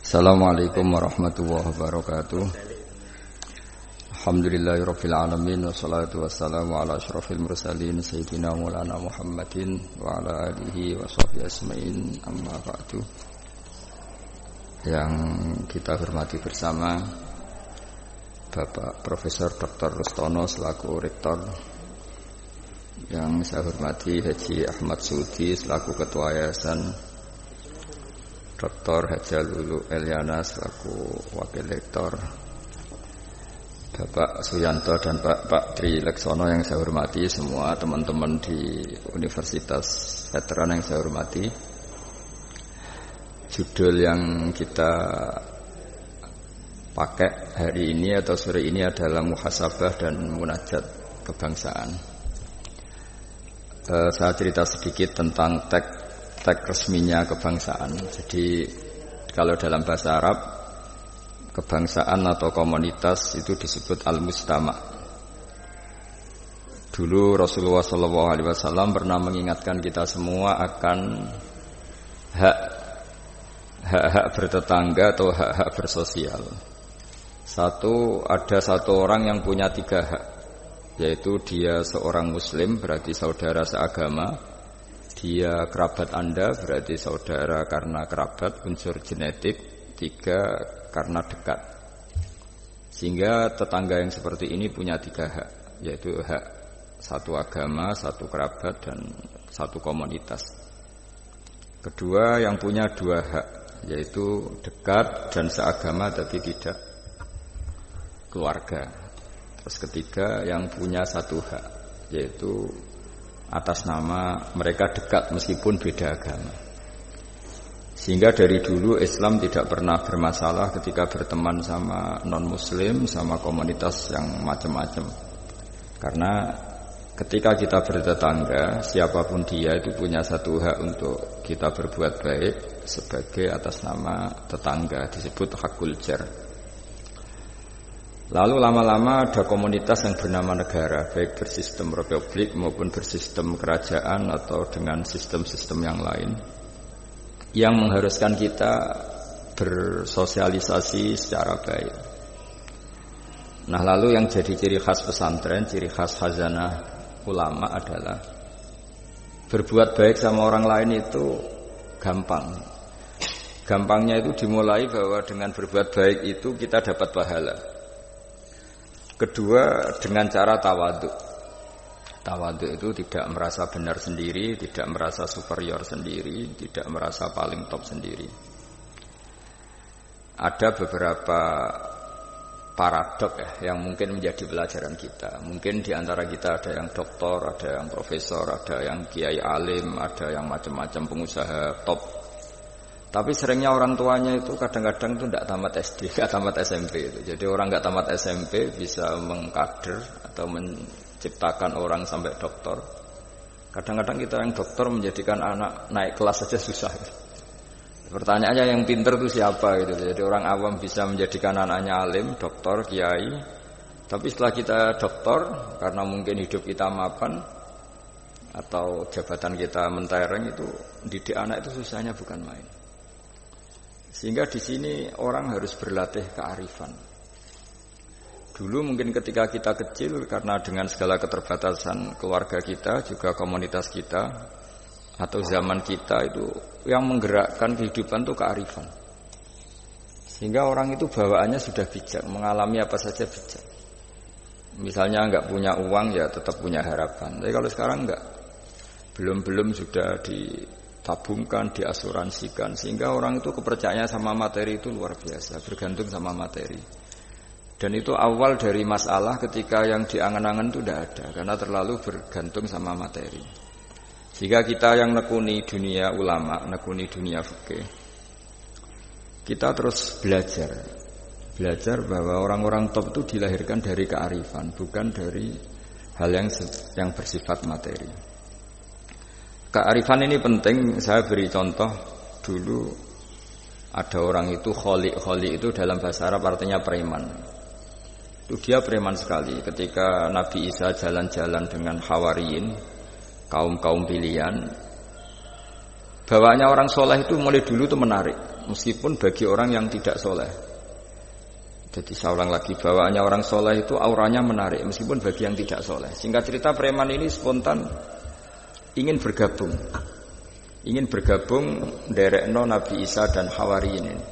Assalamualaikum warahmatullahi wabarakatuh. Alhamdulillahirabbil alamin wassalatu wassalamu ala asyrofil mursalin sayyidina Maulana Muhammadin wa ala alihi washabbihi asma'in, amma ba'du. Yang kita hormati bersama Bapak Profesor Dr. Rustono selaku rektor, yang saya hormati Haji Ahmad Sudi selaku ketua yayasan, Dr. Haja Lulu Eliana selaku wakil rektor, Bapak Suyanto dan Pak Tri Leksono yang saya hormati, semua teman-teman di Universitas Veteran yang saya hormati. Judul yang kita pakai hari ini atau sore ini adalah muhasabah dan munajat kebangsaan. Saya cerita sedikit tentang teks resminya kebangsaan. Jadi kalau dalam bahasa Arab, kebangsaan atau komunitas itu disebut al-mustama'. Dulu Rasulullah SAW pernah mengingatkan kita semua akan hak-hak bertetangga atau hak-hak bersosial. Ada satu orang yang punya 3 hak, yaitu dia seorang muslim, berarti saudara seagama. Dia kerabat Anda, berarti saudara karena kerabat, unsur genetik. 3, karena dekat. Sehingga tetangga yang seperti ini punya 3 hak, yaitu hak satu agama, satu kerabat, dan satu komunitas. Kedua, yang punya 2 hak, yaitu dekat dan seagama tapi tidak keluarga. Terus ketiga, yang punya 1 hak, yaitu atas nama mereka dekat meskipun beda agama. Sehingga dari dulu Islam tidak pernah bermasalah ketika berteman sama non-muslim, sama komunitas yang macam-macam. Karena ketika kita bertetangga, siapapun dia itu punya 1 hak untuk kita berbuat baik sebagai atas nama tetangga, disebut hakul jar. Lalu lama-lama ada komunitas yang bernama negara, baik bersistem republik maupun bersistem kerajaan atau dengan sistem-sistem yang lain, yang mengharuskan kita bersosialisasi secara baik. Nah, lalu yang jadi ciri khas pesantren, ciri khas khazanah ulama adalah berbuat baik sama orang lain itu gampang. Gampangnya itu dimulai bahwa dengan berbuat baik itu kita dapat pahala. Kedua, dengan cara tawadhu. Tawadhu itu tidak merasa benar sendiri, tidak merasa superior sendiri, tidak merasa paling top sendiri. Ada beberapa paradok yang mungkin menjadi pelajaran kita. Mungkin di antara kita ada yang doktor, ada yang profesor, ada yang kiai alim, ada yang macam-macam pengusaha top. Tapi seringnya orang tuanya itu kadang-kadang itu tidak tamat SD, tidak tamat SMP itu. Jadi orang nggak tamat SMP bisa mengkader atau menciptakan orang sampai doktor. Kadang-kadang kita yang doktor menjadikan anak naik kelas saja susah. Pertanyaannya yang pinter itu siapa gitu. Jadi orang awam bisa menjadikan anaknya alim, doktor, kiai. Tapi setelah kita doktor, karena mungkin hidup kita mapan atau jabatan kita mentereng, itu didik anak itu susahnya bukan main. Sehingga di sini orang harus berlatih kearifan. Dulu mungkin ketika kita kecil, karena dengan segala keterbatasan keluarga kita, juga komunitas kita, atau zaman kita itu yang menggerakkan kehidupan itu kearifan. Sehingga orang itu bawaannya sudah bijak, mengalami apa saja bijak. Misalnya enggak punya uang ya tetap punya harapan. Tapi kalau sekarang enggak, belum sudah ditabungkan, diasuransikan, sehingga orang itu kepercayaannya sama materi itu luar biasa, bergantung sama materi. Dan itu awal dari masalah ketika yang diangan-angan itu tidak ada, karena terlalu bergantung sama materi. Jika kita yang nekuni dunia ulama, nekuni dunia fikih, kita terus belajar bahwa orang-orang top itu dilahirkan dari kearifan, bukan dari hal yang bersifat materi. Kearifan ini penting. Saya beri contoh dulu. Ada orang itu kholi itu dalam bahasa Arab artinya preman. Itu dia preman sekali. Ketika Nabi Isa jalan-jalan dengan Hawariyin, kaum pilihan, Bawaannya orang soleh itu mulai dulu itu menarik, meskipun bagi orang yang tidak soleh. Jadi saya ulang lagi, bawaannya orang soleh itu auranya menarik, meskipun bagi yang tidak soleh. Singkat cerita, preman ini spontan ingin bergabung derekno Nabi Isa dan Hawariyin ini.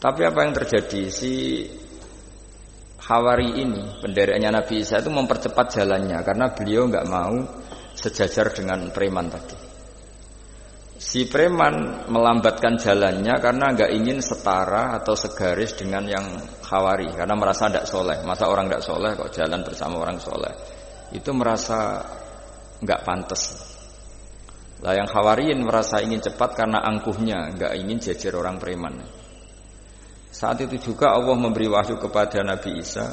Tapi apa yang terjadi? Si Hawari ini, pendereknya Nabi Isa itu mempercepat jalannya karena beliau nggak mau sejajar dengan preman tadi. Si preman melambatkan jalannya karena nggak ingin setara atau segaris dengan yang Hawari, karena merasa tidak soleh. Masa orang tidak soleh kok jalan bersama orang soleh? Itu merasa nggak pantas. Lah yang Hawariyin merasa ingin cepat karena angkuhnya, nggak ingin jejer orang preman. Saat itu juga Allah memberi wahyu kepada Nabi Isa.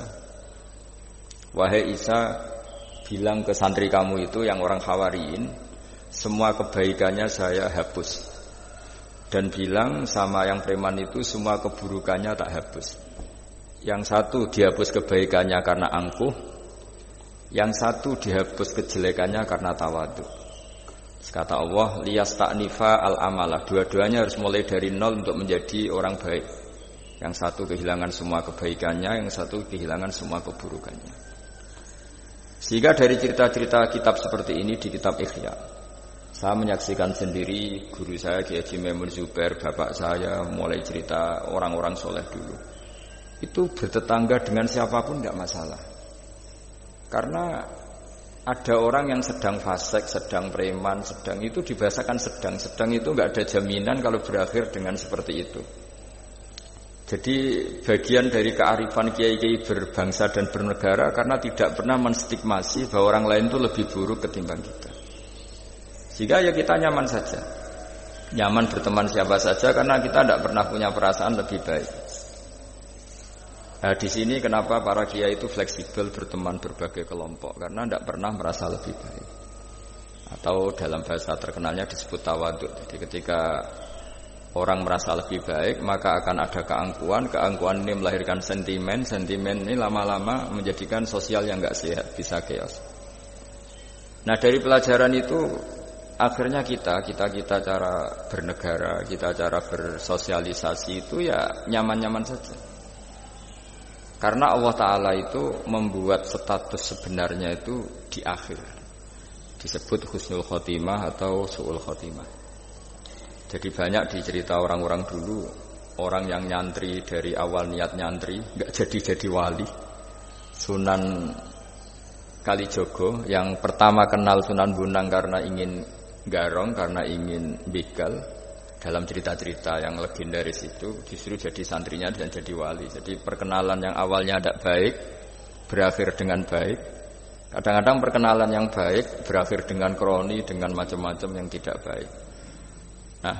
Wahai Isa, bilang ke santri kamu itu yang orang Hawariyin, semua kebaikannya saya hapus. Dan bilang sama yang preman itu, semua keburukannya tak hapus. Yang satu dihapus kebaikannya karena angkuh, yang satu dihapus kejelekannya karena tawadhu. Kata Allah, liyasta'nifa al-amalah. Dua-duanya harus mulai dari nol untuk menjadi orang baik. Yang satu kehilangan semua kebaikannya, yang satu kehilangan semua keburukannya. Sehingga dari cerita-cerita kitab seperti ini di kitab Ihya, saya menyaksikan sendiri guru saya Kiai Haji Maimun Zubair, bapak saya mulai cerita orang-orang soleh dulu. Itu bertetangga dengan siapapun tidak masalah. Karena ada orang yang sedang fasik, sedang preman, sedang itu dibahasakan sedang itu nggak ada jaminan kalau berakhir dengan seperti itu. Jadi bagian dari kearifan kiai-kiai berbangsa dan bernegara karena tidak pernah menstigmasi bahwa orang lain itu lebih buruk ketimbang kita. Sehingga ya kita nyaman saja, nyaman berteman siapa saja karena kita tidak pernah punya perasaan lebih baik. Nah di sini kenapa para kiai itu fleksibel berteman berbagai kelompok, karena tidak pernah merasa lebih baik. Atau dalam bahasa terkenalnya disebut tawadhu. Jadi ketika orang merasa lebih baik, maka akan ada keangkuhan. Keangkuhan ini melahirkan sentimen. Sentimen ini lama-lama menjadikan sosial yang enggak sehat, bisa chaos. Nah dari pelajaran itu akhirnya kita cara bernegara, kita cara bersosialisasi itu ya nyaman-nyaman saja. Karena Allah Ta'ala itu membuat status sebenarnya itu di akhir, disebut husnul khotimah atau su'ul khotimah. Jadi banyak dicerita orang-orang dulu, orang yang nyantri dari awal niat nyantri nggak jadi wali. Sunan Kalijogo yang pertama kenal Sunan Bonang karena ingin garong, karena ingin begal, dalam cerita-cerita yang legendaris itu justru jadi santrinya dan jadi wali. Jadi perkenalan yang awalnya tidak baik berakhir dengan baik. Kadang-kadang perkenalan yang baik berakhir dengan kroni, dengan macam-macam yang tidak baik. Nah,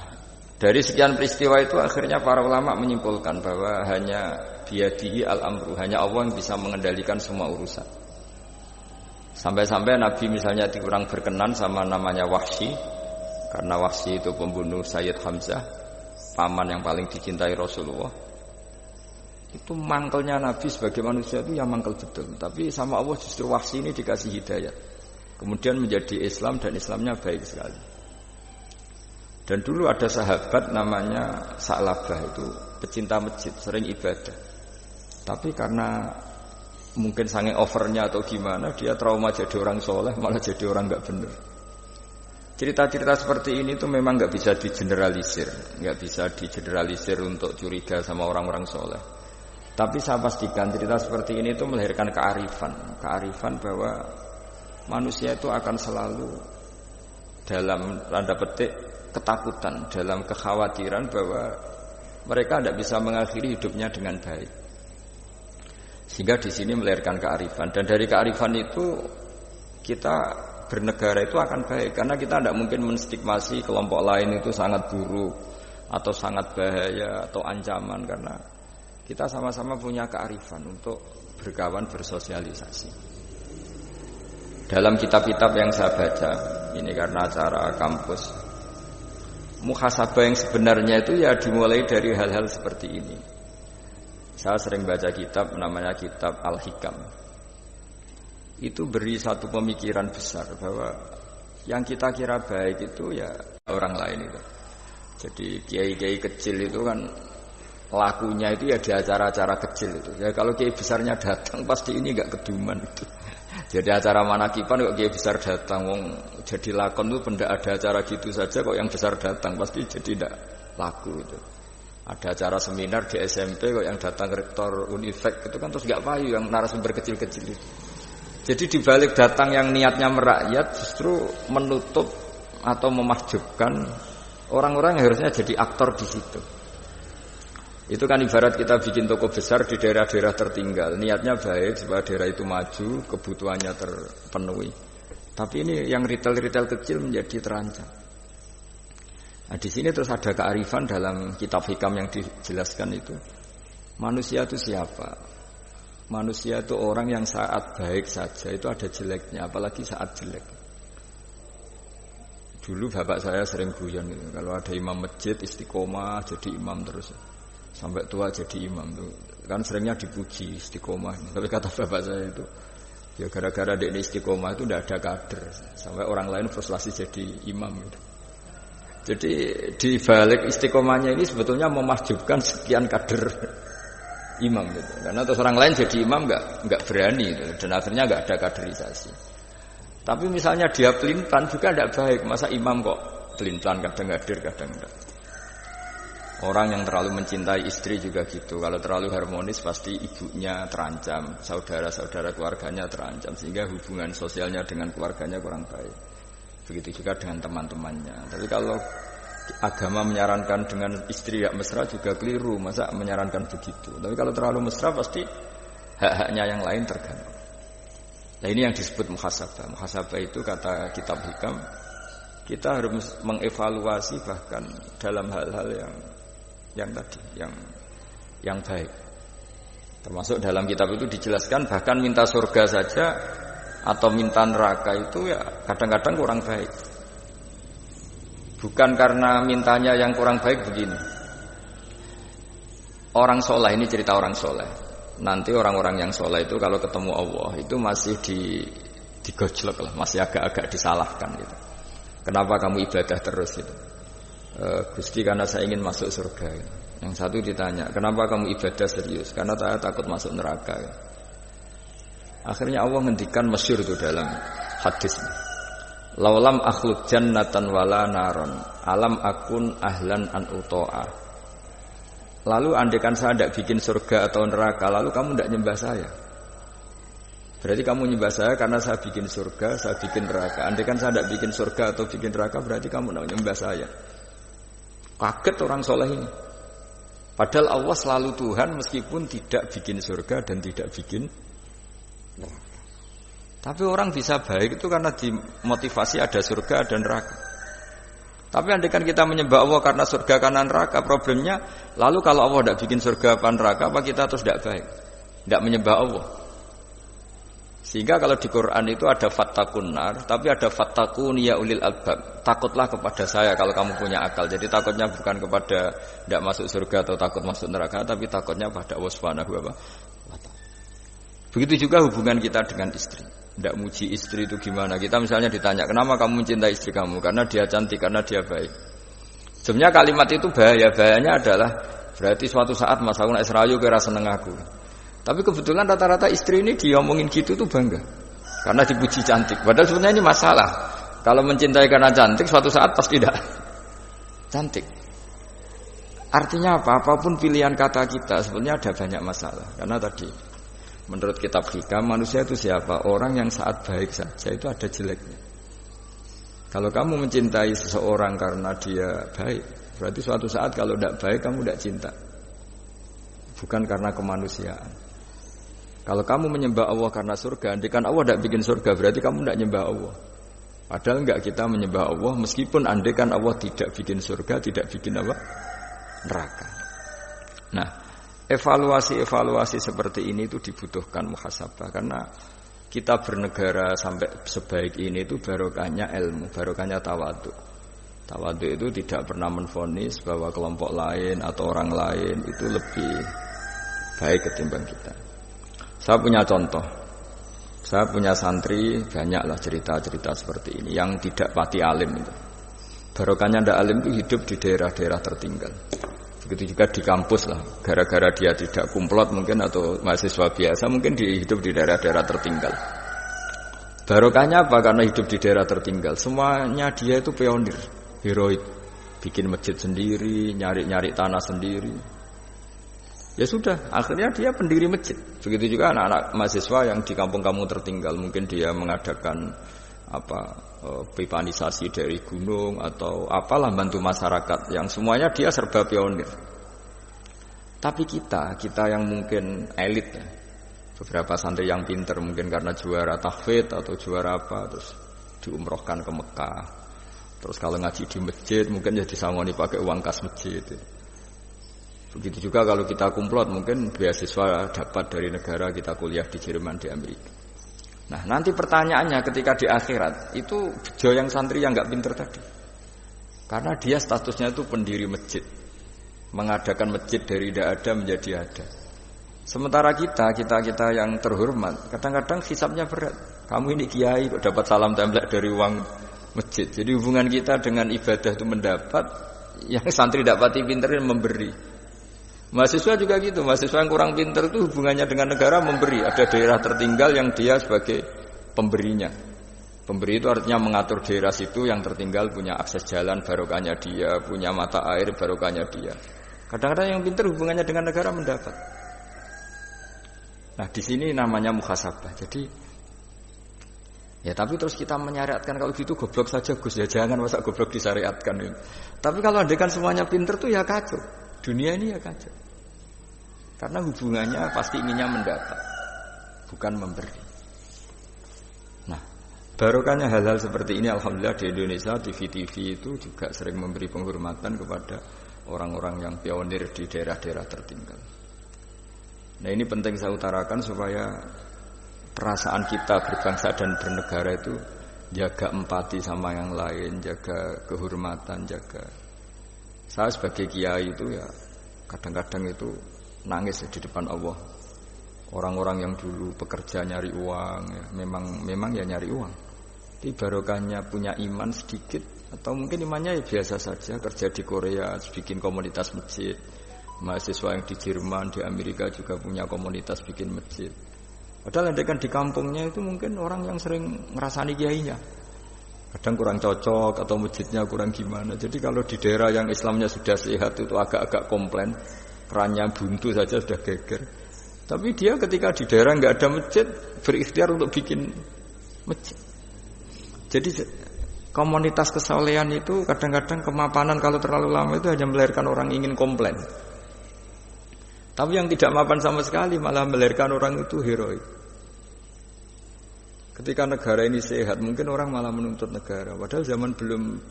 dari sekian peristiwa itu akhirnya para ulama menyimpulkan bahwa hanya biyadihi al-amru, hanya Allah yang bisa mengendalikan semua urusan. Sampai-sampai Nabi misalnya kurang berkenan sama namanya Wahsy, karena Wahsy itu pembunuh Sayyid Hamzah, paman yang paling dicintai Rasulullah. Itu mangkelnya Nabi sebagai manusia itu yang mangkel betul. Tapi sama Allah justru Wahsy ini dikasih hidayah, kemudian menjadi Islam dan Islamnya baik sekali. Dan dulu ada sahabat namanya Sa'labah, itu pecinta masjid, sering ibadah. Tapi karena mungkin saking overnya atau gimana, dia trauma jadi orang soleh, malah jadi orang nggak benar. Cerita-cerita seperti ini tuh memang nggak bisa digeneralisir, nggak bisa digeneralisir untuk curiga sama orang-orang soleh. Tapi saya pastikan cerita seperti ini tuh melahirkan kearifan bahwa manusia itu akan selalu dalam tanda petik ketakutan, dalam kekhawatiran bahwa mereka tidak bisa mengakhiri hidupnya dengan baik. Sehingga di sini melahirkan kearifan, dan dari kearifan itu kita bernegara itu akan baik, karena kita tidak mungkin menstigmasi kelompok lain itu sangat buruk atau sangat bahaya atau ancaman, karena kita sama-sama punya kearifan untuk berkawan, bersosialisasi. Dalam kitab-kitab yang saya baca, ini karena acara kampus, muhasabah yang sebenarnya itu ya dimulai dari hal-hal seperti ini. Saya sering baca kitab namanya kitab Al-Hikam. Itu beri satu pemikiran besar bahwa Yang kita kira baik itu ya orang lain itu. Jadi kiai-kiai kecil itu kan lakunya itu ya di acara-acara kecil itu. Ya kalau kiai besarnya datang pasti ini enggak keduman itu. Jadi acara manakipan kok kiai besar datang, wong jadi lakon itu benda ada acara gitu saja kok yang besar datang pasti jadi tidak laku itu. Ada acara seminar di SMP kok yang datang rektor Unifek itu kan terus enggak payu yang narasumber kecil-kecil itu. Jadi dibalik datang yang niatnya merakyat justru menutup atau memahjubkan orang-orang yang harusnya jadi aktor di situ. Itu kan ibarat kita bikin toko besar di daerah-daerah tertinggal. Niatnya baik supaya daerah itu maju, kebutuhannya terpenuhi. Tapi ini yang retail-retail kecil menjadi terancam. Nah, di sini terus ada kearifan dalam kitab hikam yang dijelaskan itu. Manusia itu siapa? Manusia itu orang yang saat baik saja itu ada jeleknya, apalagi saat jelek. Dulu bapak saya sering guyon gitu. Kalau ada imam masjid istiqomah jadi imam terus. Sampai tua jadi imam tuh kan seringnya dipuji istiqomah. Tapi kata bapak saya itu ya gara-gara dia istiqomah itu tidak ada kader sampai orang lain frustrasi jadi imam gitu. Jadi di balik istiqomahnya ini sebetulnya memahjubkan sekian kader imam gitu. Karena terus orang lain jadi imam nggak berani gitu. Dan akhirnya nggak ada kaderisasi. Tapi misalnya dia pelin-pelan juga tidak baik. Masa imam kok pelin-pelan kadang hadir kadang enggak. Orang yang terlalu mencintai istri juga gitu. Kalau terlalu harmonis pasti ibunya terancam, saudara-saudara keluarganya terancam, sehingga hubungan sosialnya dengan keluarganya kurang baik. Begitu juga dengan teman-temannya. Tapi kalau agama menyarankan dengan istri yang mesra juga keliru. Masa menyarankan begitu? Tapi kalau terlalu mesra pasti hak-haknya yang lain terganggu. Nah ini yang disebut muhasabah. Muhasabah itu kata kitab hikam, kita harus mengevaluasi bahkan dalam hal-hal yang tadi, yang baik. Termasuk dalam kitab itu dijelaskan bahkan minta surga saja atau minta neraka itu ya kadang-kadang kurang baik. Bukan karena mintanya yang kurang baik begini. Orang soleh, ini cerita orang soleh. Nanti orang-orang yang soleh itu kalau ketemu Allah itu masih digojlok lah, masih agak-agak disalahkan gitu. Kenapa kamu ibadah terus gitu? Gusti karena saya ingin masuk surga. Yang satu ditanya, kenapa kamu ibadah serius? Karena saya takut masuk neraka. Akhirnya Allah ngendikan masyhur itu dalam hadis. Laulam akhluk jannatan wala naron, alam akun ahlan an uto'a. Lalu andaikan saya tidak bikin surga atau neraka, lalu kamu tidak nyembah saya. Berarti kamu nyembah saya karena saya bikin surga, saya bikin neraka. Andaikan saya tidak bikin surga atau bikin neraka, berarti kamu tidak nyembah saya. Kaget orang soleh ini. Padahal Allah selalu Tuhan meskipun tidak bikin surga dan tidak bikin neraka. Tapi orang bisa baik itu karena dimotivasi ada surga dan neraka. Tapi andaikan kita menyembah Allah karena surga karena neraka, problemnya lalu kalau Allah tidak bikin surga apa neraka, apa kita terus tidak baik? Tidak menyembah Allah. Sehingga kalau di Quran itu ada fattakun nar, tapi ada fattakun ya ulil albab. Takutlah kepada saya kalau kamu punya akal. Jadi takutnya bukan kepada tidak masuk surga atau takut masuk neraka, tapi takutnya pada Allah Subhanahu wa ta'ala. Begitu juga hubungan kita dengan istri. Tidak muji istri itu gimana? Kita misalnya ditanya, kenapa kamu mencintai istri kamu? Karena dia cantik, karena dia baik. Sebenarnya kalimat itu bahaya. Bahayanya adalah berarti suatu saat Mas aku nek serayu kira seneng aku. Tapi kebetulan rata-rata istri ini diomongin gitu tuh bangga. Karena dipuji cantik. Padahal sebenarnya ini masalah. Kalau mencintai karena cantik, suatu saat pasti tidak cantik. Artinya apa? Apapun pilihan kata kita, sebenarnya ada banyak masalah. Karena tadi, menurut kitab hikam, manusia itu siapa? Orang yang saat baik saja itu ada jeleknya. Kalau kamu mencintai seseorang karena dia baik, berarti suatu saat kalau tidak baik, kamu tidak cinta. Bukan karena kemanusiaan. Kalau kamu menyembah Allah karena surga, andaikan Allah tidak bikin surga, berarti kamu tidak menyembah Allah. Padahal enggak, kita menyembah Allah meskipun andaikan Allah tidak bikin surga, tidak bikin apa? Neraka. Nah, evaluasi-evaluasi seperti ini itu dibutuhkan muhasabah, karena kita bernegara sampai sebaik ini itu barokahnya ilmu, barokahnya tawadhu. Tawadhu itu tidak pernah menvonis bahwa kelompok lain atau orang lain itu lebih baik ketimbang kita. Saya punya contoh. Saya punya santri banyaklah cerita-cerita seperti ini yang tidak pati alim itu. Barokahnya ndak alim itu hidup di daerah-daerah tertinggal. Begitu juga di kampus lah. Gara-gara dia tidak kumplot mungkin atau mahasiswa biasa mungkin hidup di daerah-daerah tertinggal. Barokahnya apa? Karena hidup di daerah tertinggal. Semuanya dia itu pionir, heroik. Bikin masjid sendiri, nyari-nyari tanah sendiri. Ya sudah, akhirnya dia pendiri masjid. Begitu juga anak-anak mahasiswa yang di kampung-kampung tertinggal, mungkin dia mengadakan pipanisasi dari gunung atau apalah bantu masyarakat yang semuanya dia serba pionir. Tapi kita yang mungkin elit ya, beberapa santri yang pinter mungkin karena juara tahfidz atau juara apa terus diumrohkan ke Mekah. Terus kalau ngaji di masjid mungkin ya disangoni pakai uang kas masjid. Begitu juga kalau kita kumplot mungkin beasiswa dapat dari negara kita kuliah di Jerman, di Amerika. Nah nanti pertanyaannya ketika di akhirat itu bejo yang santri yang nggak pinter tadi, karena dia statusnya itu pendiri masjid, mengadakan masjid dari tidak ada menjadi ada. Sementara kita yang terhormat kadang-kadang hisabnya berat. Kamu ini kiai kok dapat salam template dari uang masjid. Jadi hubungan kita dengan ibadah itu mendapat, yang santri dapati pinter memberi. Mahasiswa juga gitu, mahasiswa yang kurang pintar itu hubungannya dengan negara memberi. Ada daerah tertinggal yang dia sebagai pemberinya. Pemberi itu artinya mengatur daerah situ yang tertinggal punya akses jalan barokahnya dia, punya mata air barokahnya dia. Kadang-kadang yang pintar hubungannya dengan negara mendapat. Nah di sini namanya muhasabah. Jadi ya tapi terus kita menyariatkan kalau gitu goblok saja Gus ya, jangan masa goblok disyariatkan. Tapi kalau andaikan semuanya pintar tuh ya kacau. Dunia ini ya kacau. Karena hubungannya pasti inginnya mendapat, bukan memberi. Nah, barokahnya hal-hal seperti ini alhamdulillah di Indonesia TV-TV itu juga sering memberi penghormatan kepada orang-orang yang pionir di daerah-daerah tertinggal. Nah, ini penting saya utarakan supaya perasaan kita berbangsa dan bernegara itu jaga empati sama yang lain, jaga kehormatan, jaga. Saya sebagai kiai itu ya kadang-kadang itu nangis di depan Allah. Orang-orang yang dulu bekerja nyari uang ya, memang ya nyari uang. Tapi barokahnya punya iman sedikit atau mungkin imannya ya biasa saja, kerja di Korea, bikin komunitas masjid. Mahasiswa yang di Jerman, di Amerika juga punya komunitas bikin masjid. Padahal andaikan di kampungnya itu mungkin orang yang sering ngerasani kiainya. Kadang kurang cocok atau masjidnya kurang gimana. Jadi kalau di daerah yang Islamnya sudah sehat itu agak-agak komplain, kerannya buntu saja sudah geger. Tapi dia ketika di daerah nggak ada masjid berikhtiar untuk bikin masjid. Jadi komunitas kesolehan itu kadang-kadang kemapanan kalau terlalu lama itu hanya melahirkan orang ingin komplain. Tapi yang tidak mapan sama sekali malah melahirkan orang itu heroik. Ketika negara ini sehat, mungkin orang malah menuntut negara. Padahal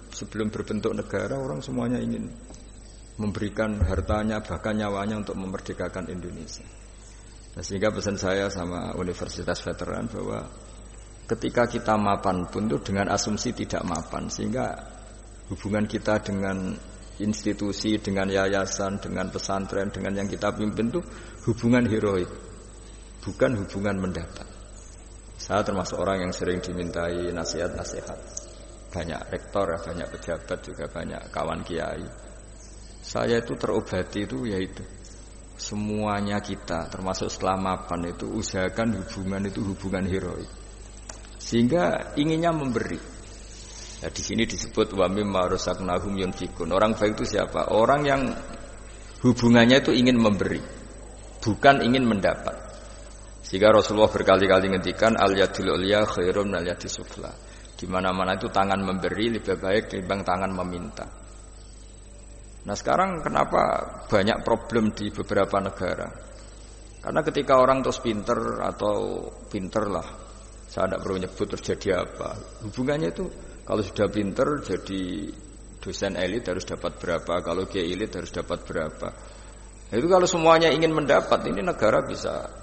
sebelum berbentuk negara, orang semuanya ingin memberikan hartanya, bahkan nyawanya untuk memerdekakan Indonesia. Nah, sehingga pesan saya sama Universitas Veteran bahwa ketika kita mapan pun itu dengan asumsi tidak mapan, sehingga hubungan kita dengan institusi, dengan yayasan, dengan pesantren, dengan yang kita pimpin itu hubungan heroik, bukan hubungan mendapat. Saya termasuk orang yang sering dimintai nasihat-nasihat. Banyak rektor, banyak pejabat, juga banyak kawan kiai. Saya itu terobati itu yaitu semuanya kita, termasuk setelah mapan itu usahakan hubungan itu hubungan heroik. Sehingga inginnya memberi. Nah, di sini disebut wa mimma razaqnahum yunfiqun. Orang baik itu siapa? Orang yang hubungannya itu ingin memberi, bukan ingin mendapat. Sehingga Rasulullah berkali-kali ngendikan al-yadul ulya khairum minal yadis sufla. Di mana-mana itu tangan memberi lebih baik dibanding tangan meminta. Nah, sekarang kenapa banyak problem di beberapa negara? Karena ketika orang terus pinter atau pinter lah, saya tidak perlu nyebut terjadi apa. Hubungannya itu kalau sudah pinter jadi dosen elit harus dapat berapa, kalau kiai elit harus dapat berapa. Nah, itu kalau semuanya ingin mendapat, ini negara bisa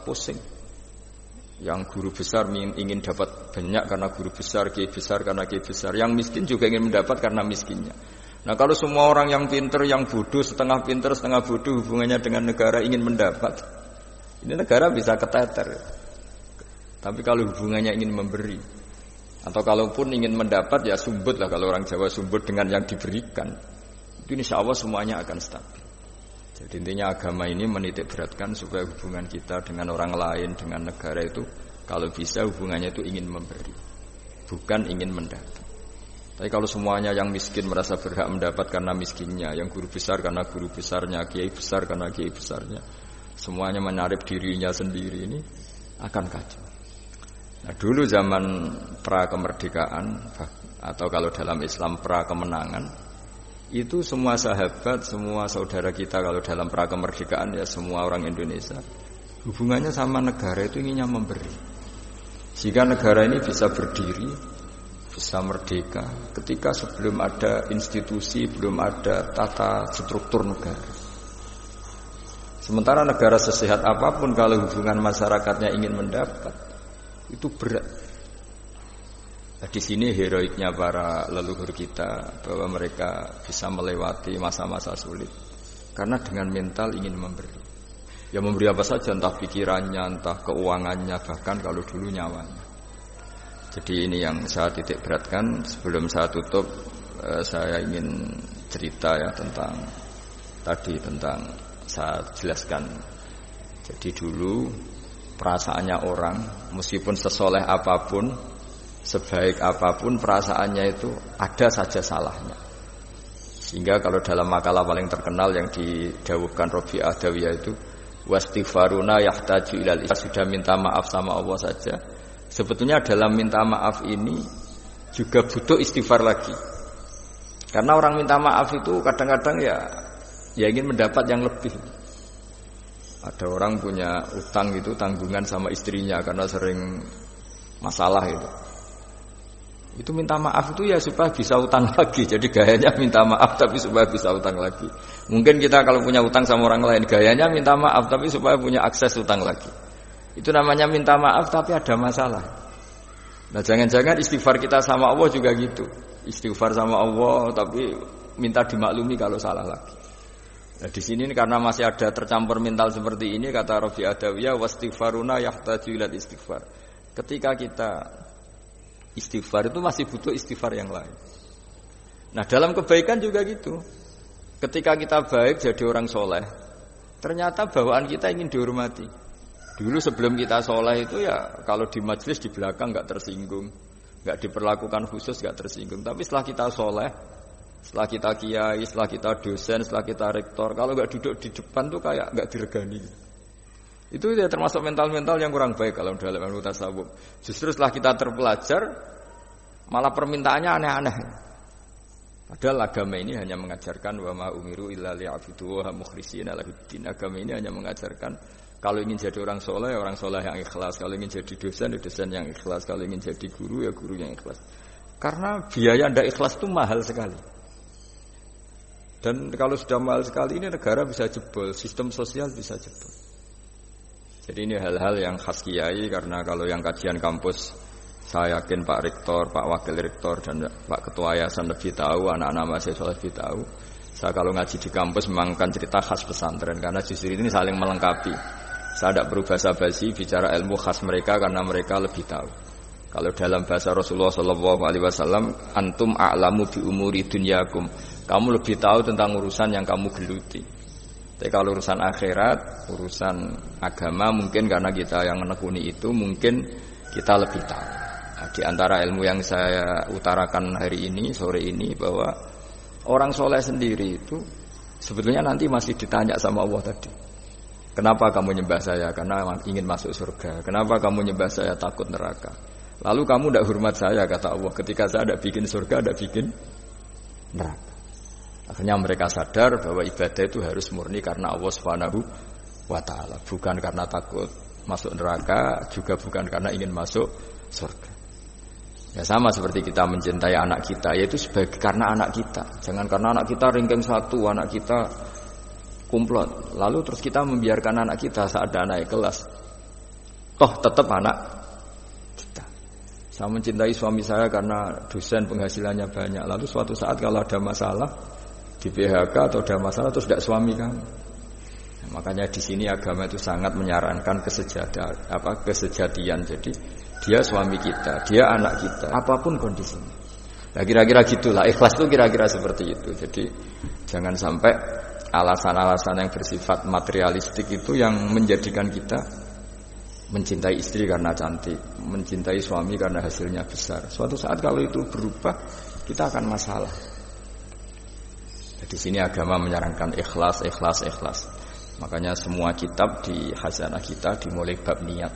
pusing. Yang guru besar ingin dapat banyak karena guru besar, kiai besar karena kiai besar. Yang miskin juga ingin mendapat karena miskinnya. Nah, kalau semua orang yang pinter, yang bodoh, setengah pinter, setengah bodoh hubungannya dengan negara ingin mendapat, ini negara bisa keteter. Tapi kalau hubungannya ingin memberi, atau kalaupun ingin mendapat, ya sumbut lah. Kalau orang Jawa sumbut dengan yang diberikan, itu insya Allah semuanya akan stabil. Jadi intinya agama ini menitik beratkan supaya hubungan kita dengan orang lain, dengan negara itu, kalau bisa hubungannya itu ingin memberi, bukan ingin mendapat. Tapi kalau semuanya yang miskin merasa berhak mendapat karena miskinnya, yang guru besar karena guru besarnya, kiai besar karena kiai besarnya, semuanya menarik dirinya sendiri, ini akan kacau. Nah dulu zaman pra kemerdekaan, atau kalau dalam Islam pra kemenangan, itu semua sahabat, semua saudara kita kalau dalam pra kemerdekaan, ya semua orang Indonesia hubungannya sama negara itu inginnya memberi, sehingga negara ini bisa berdiri, bisa merdeka ketika sebelum ada institusi, belum ada tata struktur negara. Sementara negara sesehat apapun, kalau hubungan masyarakatnya ingin mendapat, itu berat. Nah, di sini heroiknya para leluhur kita, bahwa mereka bisa melewati masa-masa sulit karena dengan mental ingin memberi. Ya memberi apa saja, entah pikirannya, entah keuangannya, bahkan kalau dulu nyawanya. Jadi ini yang saya titik beratkan. Sebelum saya tutup, saya ingin cerita ya tentang saya jelaskan. Jadi dulu perasaannya orang, meskipun sesoleh apapun, sebaik apapun, perasaannya itu ada saja salahnya. Sehingga kalau dalam makalah paling terkenal yang didawuhkan Rabi Adawiyah itu, wastighfaruna yahtaju ilal istighfar, sudah minta maaf sama Allah saja, sebetulnya dalam minta maaf ini juga butuh istighfar lagi. Karena orang minta maaf itu kadang-kadang ya ingin mendapat yang lebih. Ada orang punya utang gitu, tanggungan sama istrinya karena sering masalah itu. Itu minta maaf itu ya supaya bisa utang lagi. Jadi gayanya minta maaf tapi supaya bisa utang lagi. Mungkin kita kalau punya utang sama orang lain, gayanya minta maaf tapi supaya punya akses utang lagi. Itu namanya minta maaf tapi ada masalah. Nah jangan-jangan istighfar kita sama Allah juga gitu. Istighfar sama Allah tapi minta dimaklumi kalau salah lagi. Nah di sini karena masih ada tercampur mental seperti ini, kata Rabi Adawiyah, wastighfaruna yahtaju ilal istighfar. Ketika kita istighfar itu masih butuh istighfar yang lain. Nah dalam kebaikan juga gitu. Ketika kita baik jadi orang soleh, ternyata bawaan kita ingin dihormati. Dulu sebelum kita soleh itu ya kalau di majelis di belakang nggak tersinggung, nggak diperlakukan khusus, nggak tersinggung. Tapi setelah kita soleh, setelah kita kiai, setelah kita dosen, setelah kita rektor, kalau nggak duduk di depan tuh kayak nggak diregani. Itu ya termasuk mental-mental yang kurang baik kalau dalam ilmu tasawuf. Justru setelah kita terpelajar, malah permintaannya aneh-aneh. Padahal agama ini hanya mengajarkan wa ma umiru illa liya'budu wa mukhlishina lahuddin. Agama ini hanya mengajarkan kalau ingin jadi orang soleh yang ikhlas. Kalau ingin jadi dosen, dosen yang ikhlas. Kalau ingin jadi guru, ya guru yang ikhlas. Karena biaya ndak ikhlas itu mahal sekali. Dan kalau sudah mahal sekali ini negara bisa jebol, sistem sosial bisa jebol. Jadi ini hal-hal yang khas kiai, karena kalau yang kajian kampus saya yakin Pak Rektor, Pak Wakil Rektor dan Pak Ketua Yayasan lebih tahu, anak-anak mahasiswa lebih tahu. Saya kalau ngaji di kampus memang kan cerita khas pesantren, karena justru ini saling melengkapi. Saya tidak perlu basa-basi bicara ilmu khas mereka karena mereka lebih tahu. Kalau dalam bahasa Rasulullah SAW, antum a'lamu bi umuri dunyakum. Kamu lebih tahu tentang urusan yang kamu geluti. Tapi kalau urusan akhirat, urusan agama, mungkin karena kita yang menekuni itu, mungkin kita lebih tahu. Nah, di antara ilmu yang saya utarakan hari ini, sore ini, bahwa orang soleh sendiri itu sebetulnya nanti masih ditanya sama Allah tadi. Kenapa kamu nyembah saya? Karena ingin masuk surga. Kenapa kamu nyembah saya? Takut neraka. Lalu kamu tidak hormat saya, kata Allah, ketika saya tidak bikin surga, tidak bikin neraka. Akhirnya mereka sadar bahwa ibadah itu harus murni karena Allah Subhanahu wa ta'ala, bukan karena takut masuk neraka, juga bukan karena ingin masuk surga. Ya sama seperti kita mencintai anak kita, yaitu sebagai karena anak kita. Jangan karena anak kita ringkeng satu, anak kita kumplot, lalu terus kita membiarkan anak kita saat ada naik kelas. Toh tetap anak kita. Saya mencintai suami saya karena dosen penghasilannya banyak. Lalu suatu saat kalau ada masalah di PHK atau ada masalah terus tidak suami kamu. Makanya di sini agama itu sangat menyarankan kesejatian. Jadi dia suami kita, dia anak kita, apapun kondisinya. Nah kira-kira gitulah, ikhlas itu kira-kira seperti itu. Jadi jangan sampai alasan-alasan yang bersifat materialistik itu yang menjadikan kita mencintai istri karena cantik, mencintai suami karena hasilnya besar. Suatu saat kalau itu berubah, kita akan masalah. Di sini agama menyarankan ikhlas. Makanya semua kitab di khazanah kita dimulai bab niat.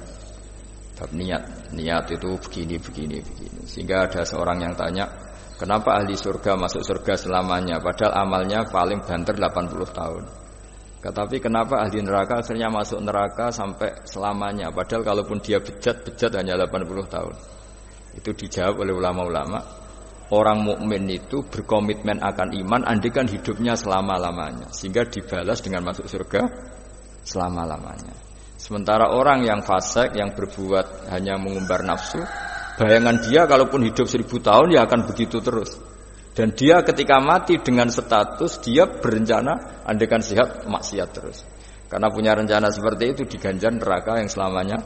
Bab niat itu begini. Sehingga ada seorang yang tanya, kenapa ahli surga masuk surga selamanya padahal amalnya paling banter 80 tahun. Tetapi kenapa ahli neraka akhirnya masuk neraka sampai selamanya padahal kalaupun dia bejat hanya 80 tahun. Itu dijawab oleh ulama-ulama, orang mukmin itu berkomitmen akan iman andikan hidupnya selama-lamanya sehingga dibalas dengan masuk surga selama-lamanya. Sementara orang yang fasik, yang berbuat hanya mengumbar nafsu, bayangan dia kalaupun hidup 1000 tahun ya akan begitu terus. Dan dia ketika mati dengan status dia berencana andekan sehat maksiat terus. Karena punya rencana seperti itu diganjar neraka yang selamanya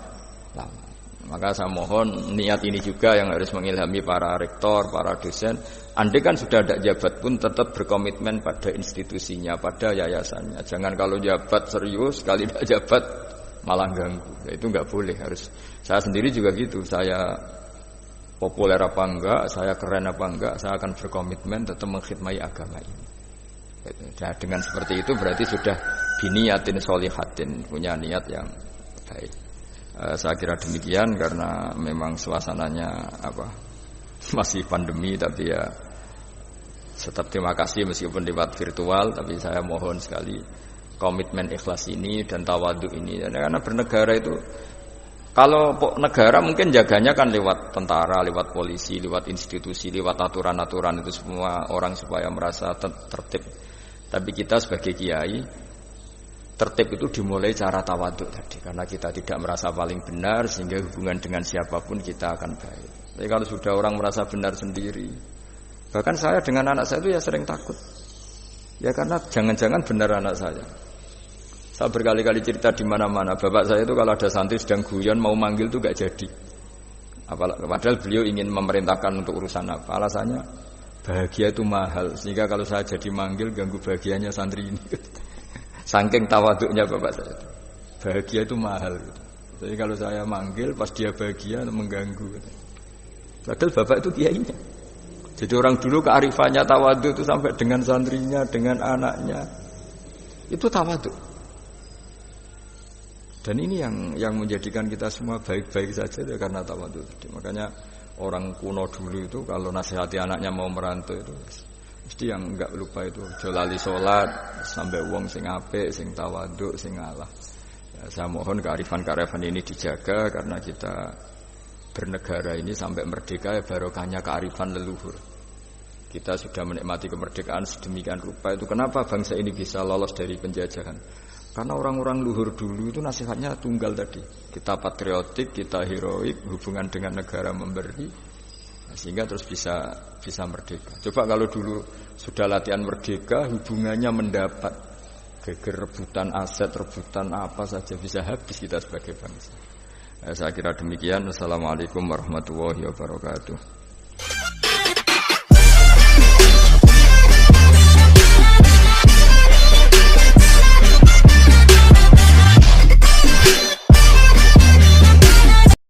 lama. Maka saya mohon niat ini juga yang harus mengilhami para rektor, para dosen. Andekan sudah ada jabat pun tetap berkomitmen pada institusinya, pada yayasannya. Jangan kalau jabat serius, sekali tidak jabat malah ganggu. Itu enggak boleh. Harus. Saya sendiri juga gitu. Saya populer apa enggak, saya keren apa enggak, saya akan berkomitmen tetap mengkhidmati agama ini. Nah, dengan seperti itu berarti sudah biniyatin sholihatin, punya niat yang baik. Saya kira demikian karena memang suasananya masih pandemi, tapi ya tetap terima kasih meskipun lewat virtual, tapi saya mohon sekali komitmen ikhlas ini dan tawadhu ini. Karena bernegara itu, kalau negara mungkin jaganya kan lewat tentara, lewat polisi, lewat institusi, lewat aturan-aturan itu semua orang supaya merasa tertib. Tapi kita sebagai kiai, tertib itu dimulai cara tawadhu tadi. Karena kita tidak merasa paling benar sehingga hubungan dengan siapapun kita akan baik. Tapi kalau sudah orang merasa benar sendiri, bahkan saya dengan anak saya itu ya sering takut. Ya karena jangan-jangan benar anak saya. Saya berkali-kali cerita di mana-mana. Bapak saya itu kalau ada santri sedang guyon mau manggil itu gak jadi. Padahal beliau ingin memerintahkan untuk urusan apa? Alasannya bahagia itu mahal. Sehingga kalau saya jadi manggil ganggu bahagianya santri ini. Saking tawaduknya bapak saya. Bahagia itu mahal. Jadi kalau saya manggil pas dia bahagia mengganggu. Padahal bapak itu kiainya. Jadi orang dulu kearifannya tawaduk itu sampai dengan santrinya, dengan anaknya. Itu tawaduk. Dan ini yang menjadikan kita semua baik-baik saja ya, karena tawadhu. Makanya orang kuno dulu itu kalau nasihati anaknya mau merantau itu mesti yang enggak lupa itu jolali salat sampai wong sing apik, sing tawadhu, sing ngalah. Ya, saya mohon kearifan-kearifan ini dijaga karena kita bernegara ini sampai merdeka ya barokahnya kearifan leluhur. Kita sudah menikmati kemerdekaan sedemikian rupa itu kenapa bangsa ini bisa lolos dari penjajahan? Karena orang-orang luhur dulu itu nasihatnya tunggal tadi. Kita patriotik, kita heroik, hubungan dengan negara memberi, sehingga terus bisa merdeka. Coba kalau dulu sudah latihan merdeka, hubungannya mendapat geger rebutan aset, rebutan apa saja bisa habis kita sebagai bangsa. Saya kira demikian. Assalamualaikum warahmatullahi wabarakatuh.